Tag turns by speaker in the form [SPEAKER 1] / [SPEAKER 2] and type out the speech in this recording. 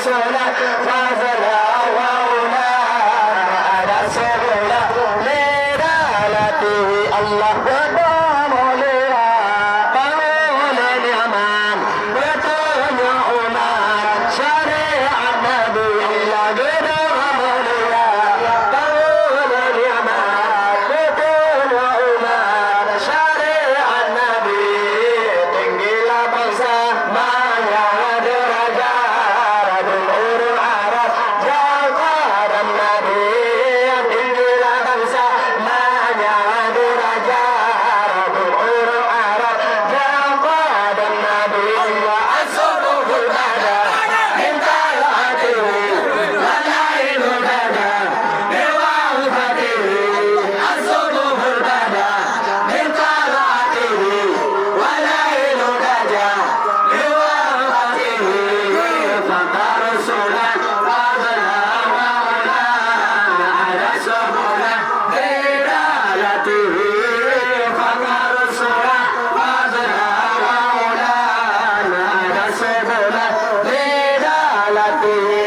[SPEAKER 1] رسولا فضلا وأولانا على سبلا لدالته الله ودام لها قول اليمن وطن عمان شريع النبي الله قدام لها قول اليمن وطن عمان شريع النبي tinggi lah bangsa maya derajat Rasul Arab jaga dan Nabi tinggi lah bangsa maya derajat Rasul Arab jaga dan Nabi Allah asrul bada minta hati walai dada dewa hati asrul bada minta hati walai dada dewa hati fakar sulan fadla maulana ala sabula diralatihi fakar sulan fadla maulana ala sabula diralatihi